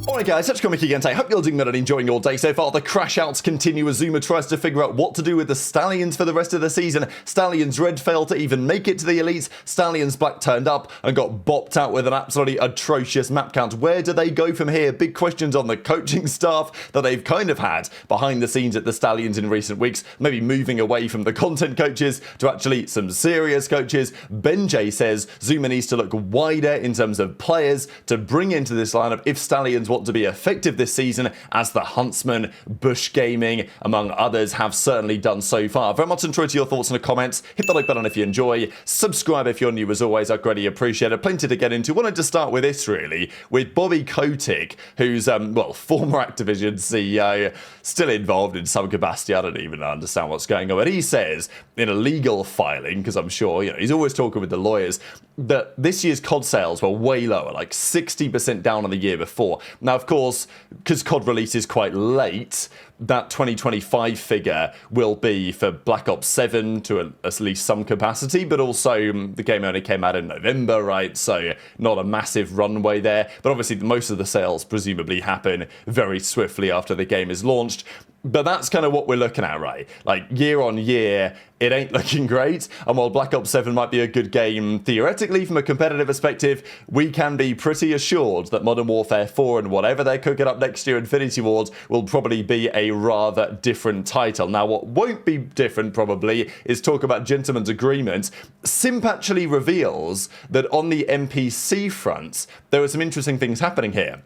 Alright guys, let's go Mickey again. I hope you're doing good and enjoying your day so far. The Crashouts continue as ZooMaa tries to figure out what to do with the Stallions for the rest of the season. Stallions Red failed to even make it to the elites. Stallions Black turned up and got bopped out with an absolutely atrocious map count. Where do they go from here? Big questions on the coaching staff that they've kind of had behind the scenes at the Stallions in recent weeks. Maybe moving away from the content coaches to actually some serious coaches. BenJ says ZooMaa needs to look wider in terms of players to bring into this lineup if Stallions want to be effective this season, as the Huntsman, Bush Gaming, among others, have certainly done so far. Very much enjoyed your thoughts in the comments. Hit the like button if you enjoy. Subscribe if you're new as always. I'd greatly appreciate it. Plenty to get into. Wanted to start with this really, with Bobby Kotick, who's, former Activision CEO, still involved in some capacity. I don't even understand what's going on. But he says in a legal filing, because I'm sure, he's always talking with the lawyers, that this year's COD sales were way lower, like 60% down on the year before. Now, of course, because COD releases quite late, that 2025 figure will be for Black Ops 7 to at least some capacity, but also the game only came out in November, right? So not a massive runway there. But obviously, most of the sales presumably happen very swiftly after the game is launched. But that's kind of what we're looking at, right? Like, year on year, it ain't looking great. And while Black Ops 7 might be a good game theoretically from a competitive perspective, we can be pretty assured that Modern Warfare 4 and whatever they're cooking up next year, Infinity Ward, will probably be a rather different title. Now, what won't be different probably is talk about Gentleman's Agreement. Simp actually reveals that on the NPC front, there were some interesting things happening here.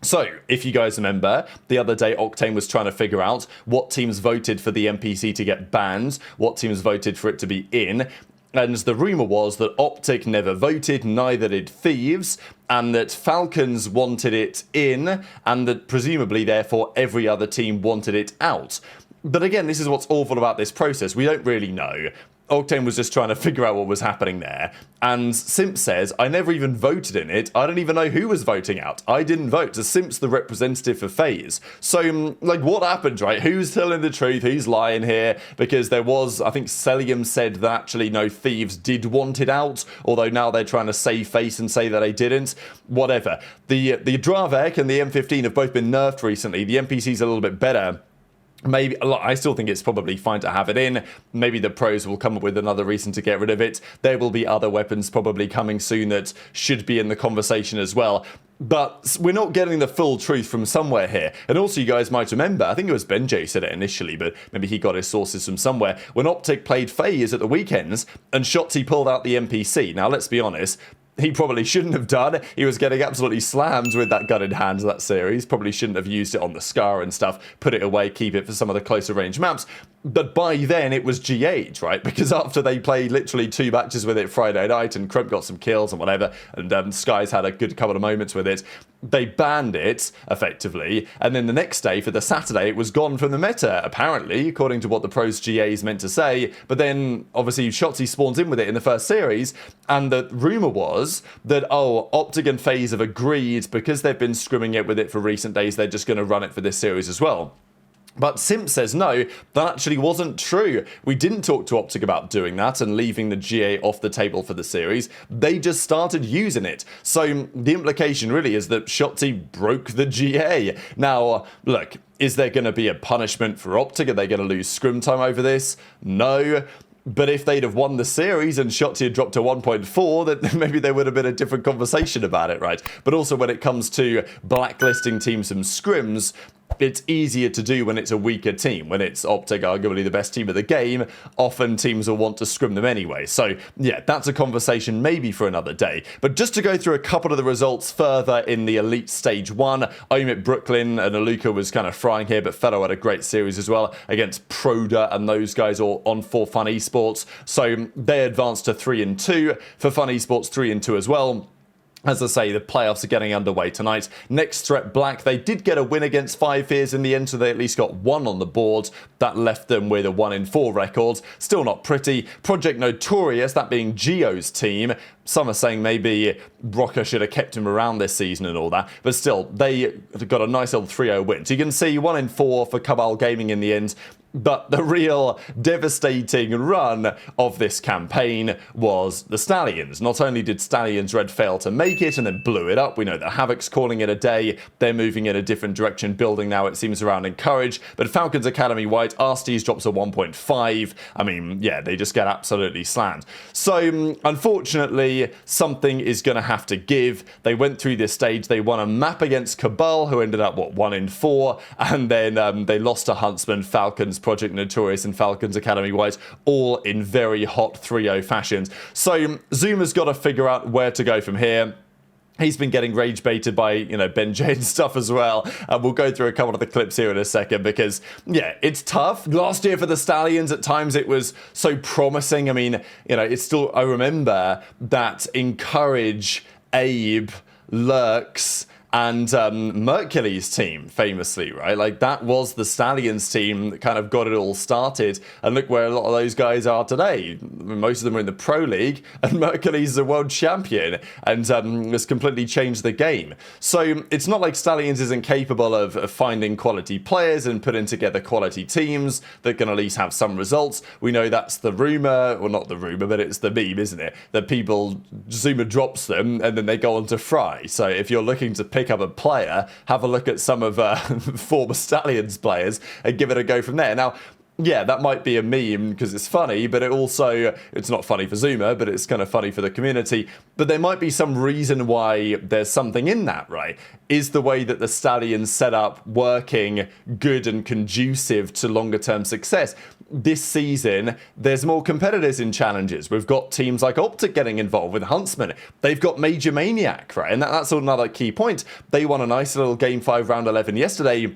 So, if you guys remember, the other day Octane was trying to figure out what teams voted for the NPC to get banned, what teams voted for it to be in, and the rumour was that OpTic never voted, neither did Thieves, and that Falcons wanted it in, and that presumably, therefore, every other team wanted it out. But again, this is what's awful about this process. We don't really know. Octane was just trying to figure out what was happening there. And Simp says, I never even voted in it. I don't even know who was voting out. I didn't vote. So Simp's the representative for FaZe. So, what happened, right? Who's telling the truth? Who's lying here? Because there was, I think Stallions said that actually, no, Thieves did want it out. Although now they're trying to save face and say that they didn't. Whatever. The Drazah and the M15 have both been nerfed recently. The NPC's a little bit better. Maybe, I still think it's probably fine to have it in. Maybe the pros will come up with another reason to get rid of it. There will be other weapons probably coming soon that should be in the conversation as well. But we're not getting the full truth from somewhere here. And also, you guys might remember, I think it was BenJ said it initially, but maybe he got his sources from somewhere, when OpTic played FaZe at the weekends and Shotzzy pulled out the NPC. Now, let's be honest, he probably shouldn't have done. He was getting absolutely slammed with that gun in hand that series. Probably shouldn't have used it on the Scar and stuff. Put it away, keep it for some of the closer range maps. But by then, it was GA'd, right? Because after they played literally 2 matches with it Friday night, and Crump got some kills and whatever, and Sky's had a good couple of moments with it, they banned it, effectively, and then the next day, for the Saturday, it was gone from the meta, apparently, according to what the pros GA's meant to say. But then, obviously, Shotzzy spawns in with it in the first series, and the rumour was that, OpTic and FaZe have agreed, because they've been scrimming it with it for recent days, they're just going to run it for this series as well. But Simp says no, that actually wasn't true. We didn't talk to OpTic about doing that and leaving the GA off the table for the series. They just started using it. So the implication really is that Shotzzy broke the GA. Now, look, is there going to be a punishment for OpTic? Are they going to lose scrim time over this? No. But if they'd have won the series and Shotzzy had dropped to 1.4, then maybe there would have been a different conversation about it, right? But also when it comes to blacklisting teams from scrims, it's easier to do when it's a weaker team. When it's OpTic, arguably the best team of the game, often teams will want to scrim them anyway. So, yeah, that's a conversation maybe for another day. But just to go through a couple of the results further in the Elite Stage 1, Omit Brooklyn and Lurqxx was kind of frying here, but Fellow had a great series as well against Proda and those guys all on for Fun Esports. So they advanced to 3-2. For Fun Esports, 3-2 as well. As I say, the playoffs are getting underway tonight. Next threat, Black. They did get a win against 5 Fears in the end, so they at least got 1 on the board. That left them with a 1-4 record. Still not pretty. Project Notorious, that being Geo's team. Some are saying maybe Rocker should have kept him around this season and all that. But still, they got a nice little 3-0 win. So you can see 1-4 for Cabal Gaming in the end. But the real devastating run of this campaign was the Stallions. Not only did Stallions Red fail to make it and then blew it up, we know that Havoc's calling it a day. They're moving in a different direction, building now, it seems, around Encourage. But Falcons Academy White, RSTs drops a 1.5. I mean, yeah, they just get absolutely slammed. So, unfortunately, something is going to have to give. They went through this stage. They won a map against Cabal, who ended up, 1 in 4. And then they lost to Huntsman, Falcons, Project Notorious, and Falcons Academy White, all in very hot 3-0 fashions. So ZooMaa's got to figure out where to go from here. He's been getting rage baited by, BenJ and stuff as well. And we'll go through a couple of the clips here in a second because, yeah, it's tough. Last year for the Stallions, at times it was so promising. I mean, it's still, I remember that Encourage, Abe, Lurqxx, and Mercules team, famously, right? Like, that was the Stallions team that kind of got it all started. And look where a lot of those guys are today. Most of them are in the Pro League, and Mercules is a world champion and has completely changed the game. So it's not like Stallions isn't capable of finding quality players and putting together quality teams that can at least have some results. We know that's the rumor, or not the rumor, but it's the meme, isn't it? That ZooMaa drops them and then they go on to Fry. So if you're looking to pick up a player, have a look at some of former Stallions players and give it a go from there. Now, yeah, that might be a meme because it's funny, but it's not funny for ZooMaa, but it's kind of funny for the community. But there might be some reason why there's something in that, right? Is the way that the Stallions set up working good and conducive to longer term success? This season, there's more competitors in challenges. We've got teams like OpTic getting involved with Huntsman. They've got Major Maniac, right? And that's another key point. They won a nice little Game 5 Round 11 yesterday.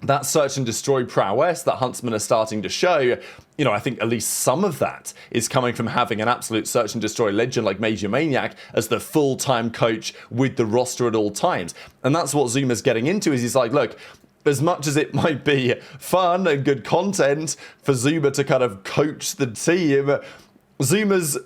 That search and destroy prowess that Huntsman are starting to show, I think at least some of that is coming from having an absolute search and destroy legend like Major Maniac as the full-time coach with the roster at all times. And that's what ZooMaa's getting into, is he's like, look, as much as it might be fun and good content for ZooMaa to kind of coach the team,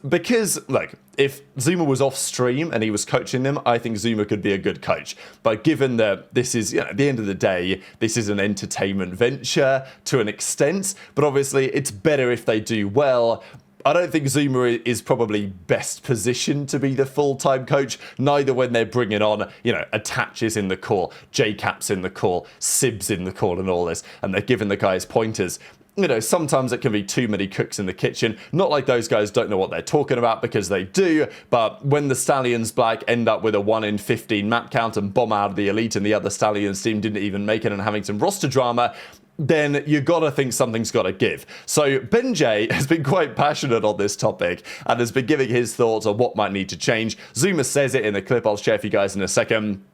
because, look, if ZooMaa was off stream and he was coaching them, I think ZooMaa could be a good coach. But given that this is, at the end of the day, this is an entertainment venture to an extent, but obviously it's better if they do well. I don't think ZooMaa is probably best positioned to be the full-time coach, neither when they're bringing on, Attaches in the call, JCaps in the call, Sibs in the call and all this, and they're giving the guys pointers. Sometimes it can be too many cooks in the kitchen. Not like those guys don't know what they're talking about, because they do. But when the Stallions Black end up with a 1 in 15 map count and bomb out of the elite and the other Stallions team didn't even make it and having some roster drama, then you gotta think something's gotta give. So BenJ has been quite passionate on this topic and has been giving his thoughts on what might need to change. ZooMaa says it in the clip I'll share for you guys in a second.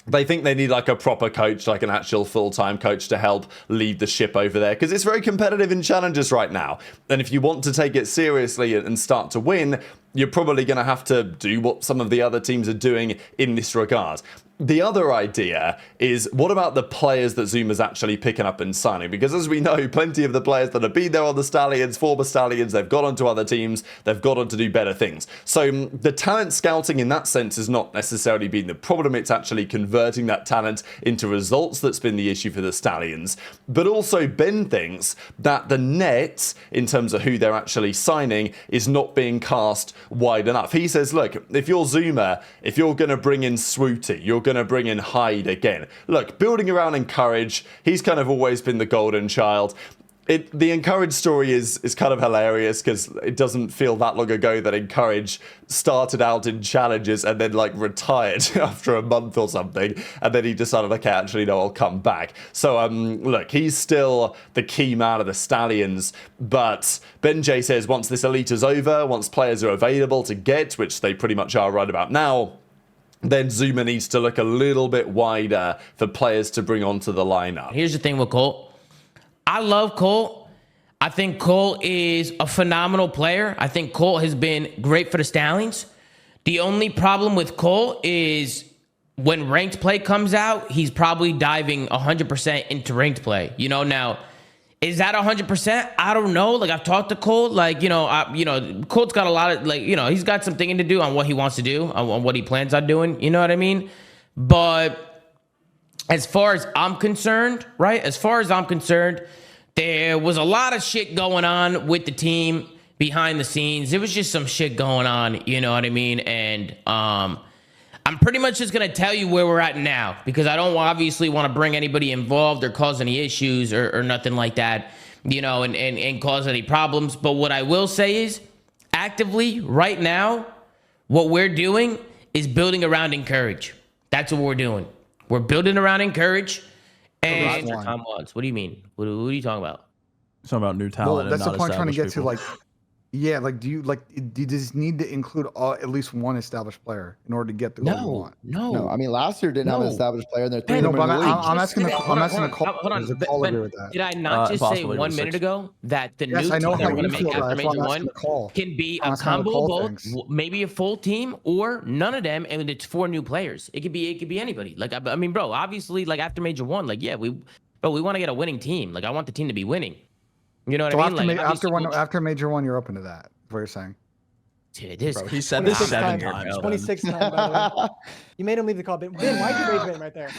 They think they need like a proper coach, like an actual full-time coach to help lead the ship over there, because it's very competitive in challenges right now. And if you want to take it seriously and start to win, you're probably going to have to do what some of the other teams are doing in this regard. The other idea is, what about the players that ZooMaa's actually picking up and signing? Because as we know, plenty of the players that have been there on the Stallions, former Stallions, they've got onto other teams, they've got on to do better things. So the talent scouting in that sense has not necessarily been the problem. It's actually converting that talent into results that's been the issue for the Stallions. But also Ben thinks that the net, in terms of who they're actually signing, is not being cast wide enough. He says, look, if you're ZooMaa, if you're going to bring in Swooty, you're going to bring in Hyde again. Look, building around Encourage, he's kind of always been the golden child. The Encourage story is kind of hilarious, because it doesn't feel that long ago that Encourage started out in challenges and then like retired after a month or something, and then he decided, okay, actually no, I'll come back. So look, he's still the key man of the Stallions, but BenJ says once this elite is over, once players are available to get, which they pretty much are right about now, then ZooMaa needs to look a little bit wider for players to bring onto the lineup. Here's the thing with Colt. I love Colt. I think Colt is a phenomenal player. I think Colt has been great for the Stallions. The only problem with Colt is when ranked play comes out, he's probably diving 100% into ranked play. Now, is that 100%? I don't know. Like, I've talked to Colt. Like, Colt's got a lot of, he's got some thinking to do on what he wants to do, on what he plans on doing. You know what I mean? But as far as I'm concerned, right? As far as I'm concerned, there was a lot of shit going on with the team behind the scenes. There was just some shit going on, you know what I mean? And I'm pretty much just gonna tell you where we're at now, because I don't obviously want to bring anybody involved or cause any issues or nothing like that, you know, and cause any problems. But what I will say is, actively right now, what we're doing is building around Encourage. That's what we're doing. We're building around Encourage. And what do you mean? What are you talking about? Something about new talent. Well, that's the point I'm trying to get people. to. Like, yeah, like, do you just need to include at least one established player in order to get the goal you want? No. I mean, last year didn't have an established player, and they're three of them in the league. I'm asking the call. Hold on. Does the call agree with that? Did I not just say 1 minute ago that the new team that we're going to make after Major 1 can be a combo of both, maybe a full team or none of them, and it's 4 new players. It could be anybody. Like, I mean, bro, obviously, like after Major 1, like, yeah, we want to get a winning team. Like, I want the team to be winning. You know what I mean? Like, after Major 1, you're open to that. What you're saying? Dude, this he said this 7 times. 26 times, by the way. You made him leave the call. Ben, why'd you rage bait right there?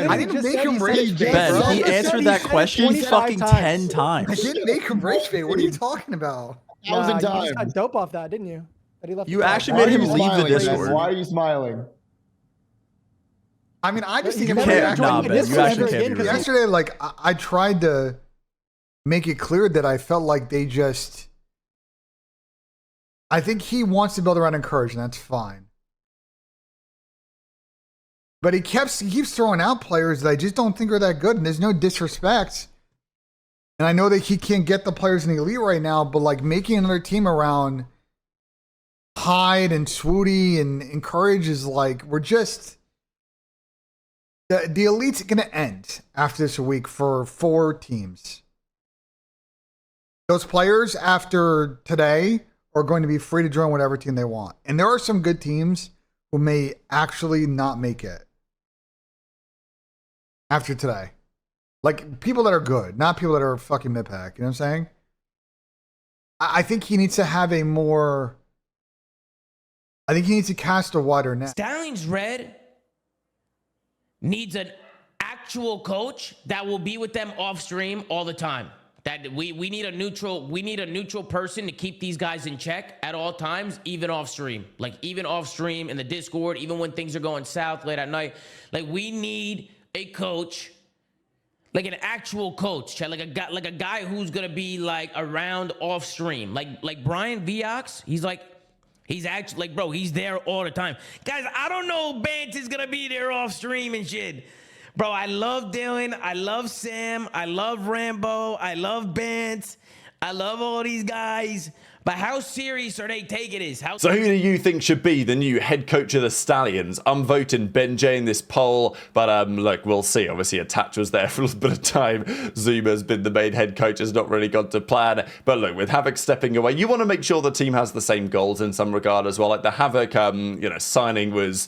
I didn't make him rage bait. Ben, he answered that question fucking 10 times. I didn't make him rage bait. What are you talking about? You just got dope off that, didn't you? That he left. You actually made him leave the Discord. Why are you smiling? I mean, I just think you can't. Nah, Ben, you actually can't be. Yesterday, like, I tried to make it clear that I felt like they just. I think he wants to build around Encourage, and that's fine. But he keeps throwing out players that I just don't think are that good, and there's no disrespect. And I know that he can't get the players in the elite right now, but like making another team around Hyde and Swooty and Encourage is like, we're just the elite's gonna end after this week for 4 teams. Those players after today are going to be free to join whatever team they want. And there are some good teams who may actually not make it after today. Like, people that are good, not people that are fucking mid-pack. You know what I'm saying? I think he needs to have a more... I think he needs to cast a wider net. Stallions Red needs an actual coach that will be with them off stream all the time. That we need a neutral person to keep these guys in check at all times, even off stream. Like, even off stream in the Discord, even when things are going south late at night. Like, we need a coach, like an actual coach, like a guy who's gonna be like around off stream. Like Brian Viox, he's actually like, bro, he's there all the time. Guys, I don't know Bant is gonna be there off stream and shit. Bro, I love Dylan. I love Sam. I love Rambo. I love Bant. I love all these guys. But how serious are they taking this? So who do you think should be the new head coach of the Stallions? I'm voting BenJ in this poll, but look, we'll see. Obviously, Attach was there for a little bit of time. ZooMaa's been the main head coach, has not really gone to plan. But look, with Havoc stepping away, you want to make sure the team has the same goals in some regard as well. Like the Havoc, signing was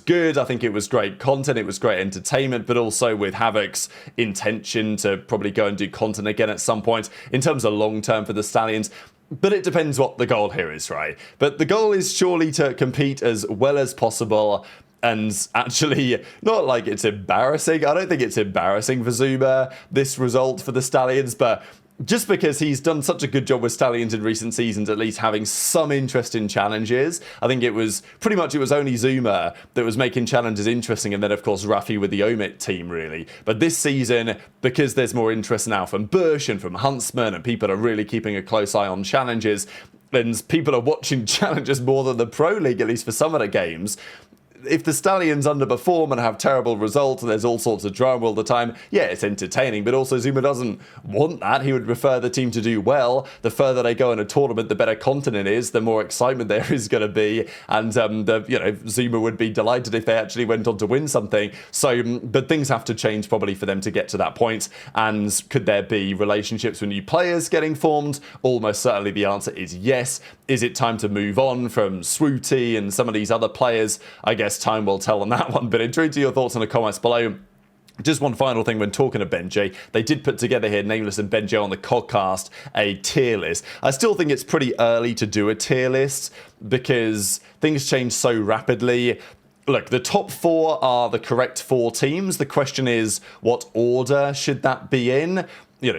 good. I think it was great content. It was great entertainment, but also with Havoc's intention to probably go and do content again at some point in terms of long term for the Stallions. But it depends what the goal here is, right? But the goal is surely to compete as well as possible. And actually, not like it's embarrassing. I don't think it's embarrassing for ZooMaa, this result for the Stallions. But just because he's done such a good job with Stallions in recent seasons, at least having some interest in challenges. I think it was only ZooMaa that was making challenges interesting. And then, of course, Rafi with the Omit team, really. But this season, because there's more interest now from Bush and from Huntsman, and people are really keeping a close eye on challenges, and people are watching challenges more than the Pro League, at least for some of the games. If the Stallions underperform and have terrible results and there's all sorts of drama all the time, yeah, it's entertaining, but also ZooMaa doesn't want that. He would prefer the team to do well. The further they go in a tournament, the better content it is, the more excitement there is going to be, and ZooMaa would be delighted if they actually went on to win something. So, but things have to change probably for them to get to that point. And could there be relationships with new players getting formed? Almost certainly the answer is yes. Is it time to move on from Swooty and some of these other players? I guess time will tell on that one, but intrigued to your thoughts in the comments below. Just one final thing when talking to BenJ, they did put together here, Nameless and BenJ on the Codcast, a tier list. I still think it's pretty early to do a tier list because things change so rapidly. Look, the top 4 are the correct 4 teams. The question is, what order should that be in?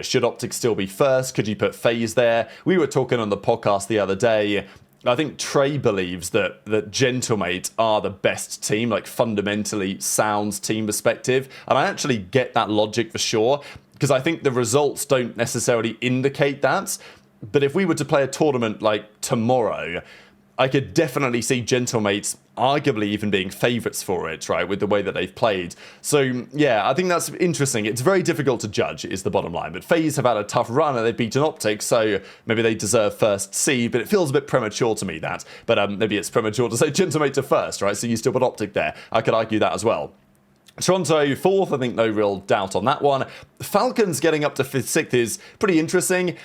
should OpTic still be first? Could you put FaZe there? We were talking on the podcast the other day. I think Trey believes that Gentlemate are the best team, like fundamentally sound team perspective. And I actually get that logic for sure, because I think the results don't necessarily indicate that. But if we were to play a tournament like tomorrow, I could definitely see Gentlemates arguably even being favourites for it, right, with the way that they've played. So, yeah, I think that's interesting. It's very difficult to judge, is the bottom line. But FaZe have had a tough run and they've beaten OpTic, so maybe they deserve first seed, but it feels a bit premature to me, that. But maybe it's premature to say Gentlemate to first, right, so you still put OpTic there. I could argue that as well. Toronto 4th, I think no real doubt on that one. Falcons getting up to 5th, 6th is pretty interesting.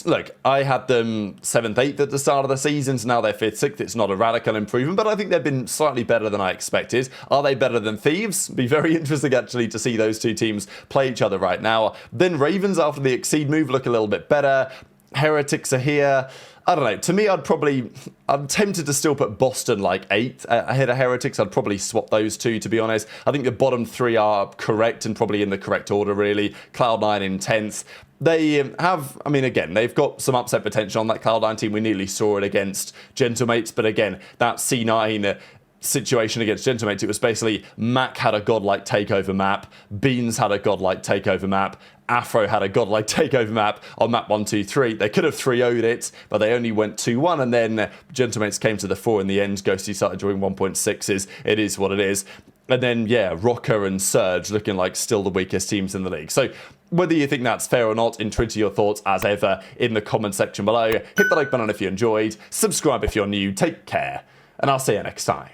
Look, I had them 7th, 8th at the start of the season, so now they're 5th, 6th. It's not a radical improvement, but I think they've been slightly better than I expected. Are they better than Thieves? Be very interesting, actually, to see those two teams play each other right now. Then Ravens, after the Exceed move, look a little bit better. Heretics are here. I don't know. To me, I'm tempted to still put Boston like 8th ahead of Heretics. I'd probably swap those two, to be honest. I think the bottom 3 are correct and probably in the correct order, really. Cloud9 in 10th. They have, I mean, again, they've got some upset potential on that Cloud9 team. We nearly saw it against Gentlemates, but again, that C9 situation against Gentlemates, it was basically Mack had a godlike takeover map, Beans had a godlike takeover map, Afro had a godlike takeover map on map 1, 2, 3. They could have 3-0'd it, but they only went 2-1, and then Gentlemates came to the 4 in the end. Ghosty started drawing 1.6s. It is what it is. And then, yeah, Rocker and Surge looking like still the weakest teams in the league. So whether you think that's fair or not, enter into your thoughts as ever in the comment section below. Hit the like button if you enjoyed. Subscribe if you're new. Take care. And I'll see you next time.